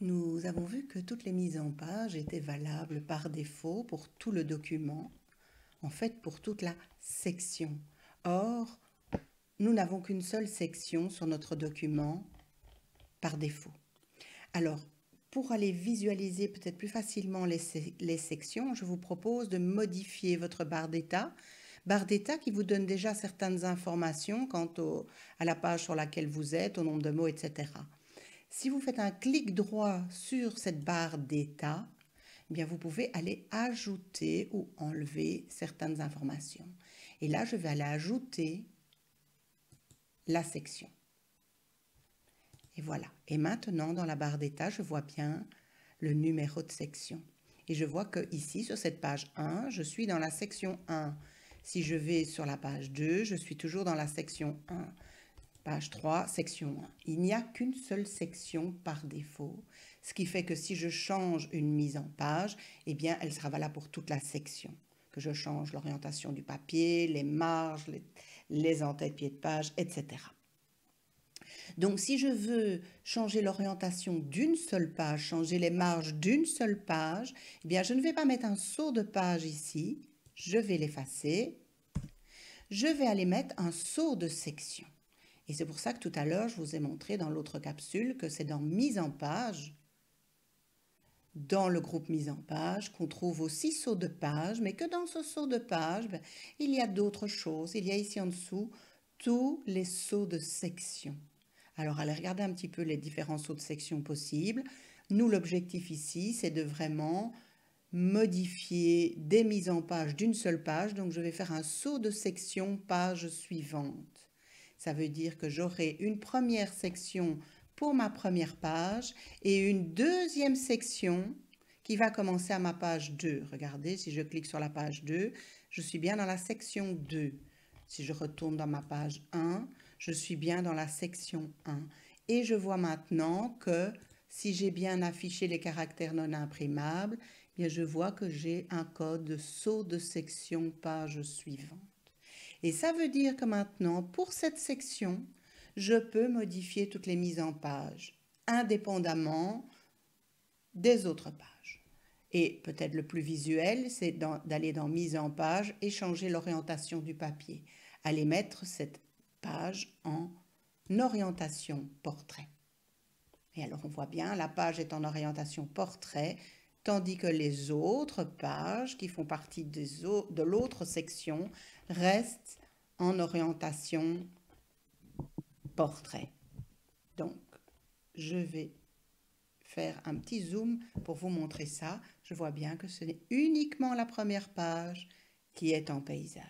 Nous avons vu que toutes les mises en page étaient valables par défaut pour tout le document, en fait pour toute la section. Or, nous n'avons qu'une seule section sur notre document par défaut. Alors, pour aller visualiser peut-être plus facilement les sections, je vous propose de modifier votre barre d'état qui vous donne déjà certaines informations quant à la page sur laquelle vous êtes, au nombre de mots, etc. Si vous faites un clic droit sur cette barre d'état, eh bien vous pouvez aller ajouter ou enlever certaines informations. Et là, je vais aller ajouter la section. Et voilà. Et maintenant, dans la barre d'état, je vois bien le numéro de section. Et je vois que ici, sur cette page 1, je suis dans la section 1. Si je vais sur la page 2, je suis toujours dans la section 1. Page 3, section 1. Il n'y a qu'une seule section par défaut, ce qui fait que si je change une mise en page, eh bien, elle sera valable pour toute la section. Que je change l'orientation du papier, les marges, les entêtes pieds de page, etc. Donc, si je veux changer l'orientation d'une seule page, changer les marges d'une seule page, eh bien, je ne vais pas mettre un saut de page ici. Je vais l'effacer. Je vais aller mettre un saut de section. Et c'est pour ça que tout à l'heure, je vous ai montré dans l'autre capsule que c'est dans mise en page, dans le groupe mise en page, qu'on trouve aussi saut de page, mais que dans ce saut de page, il y a d'autres choses. Il y a ici en dessous tous les sauts de section. Alors, allez regarder un petit peu les différents sauts de section possibles. Nous, l'objectif ici, c'est de vraiment modifier des mises en page d'une seule page. Donc, je vais faire un saut de section page suivante. Ça veut dire que j'aurai une première section pour ma première page et une deuxième section qui va commencer à ma page 2. Regardez, si je clique sur la page 2, je suis bien dans la section 2. Si je retourne dans ma page 1, je suis bien dans la section 1. Et je vois maintenant que si j'ai bien affiché les caractères non imprimables, eh bien je vois que j'ai un code de saut de section page suivante. Et ça veut dire que maintenant, pour cette section, je peux modifier toutes les mises en page, indépendamment des autres pages. Et peut-être le plus visuel, c'est d'aller dans mise en page et changer l'orientation du papier. Aller mettre cette page en orientation portrait. Et alors on voit bien, la page est en orientation portrait, tandis que les autres pages qui font partie de l'autre section restent en orientation portrait. Donc, je vais faire un petit zoom pour vous montrer ça. Je vois bien que ce n'est uniquement la première page qui est en paysage.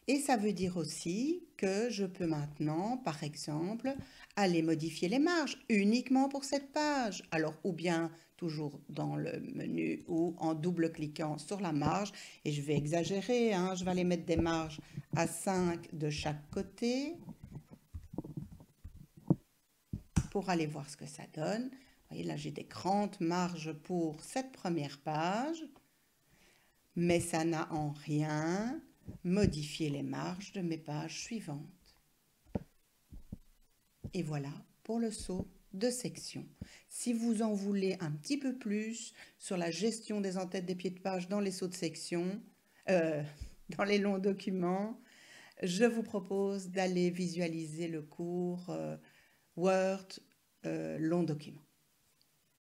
Et ça veut dire aussi que je peux maintenant, par exemple, aller modifier les marges uniquement pour cette page. Alors, ou bien toujours dans le menu ou en double-cliquant sur la marge. Et je vais exagérer, hein, je vais aller mettre des marges à 5 de chaque côté pour aller voir ce que ça donne. Vous voyez, là, j'ai des grandes marges pour cette première page, mais ça n'a en rien modifié les marges de mes pages suivantes. Et voilà pour le saut de section. Si vous en voulez un petit peu plus sur la gestion des entêtes des pieds de page dans les sauts de section, dans les longs documents, je vous propose d'aller visualiser le cours Word long document.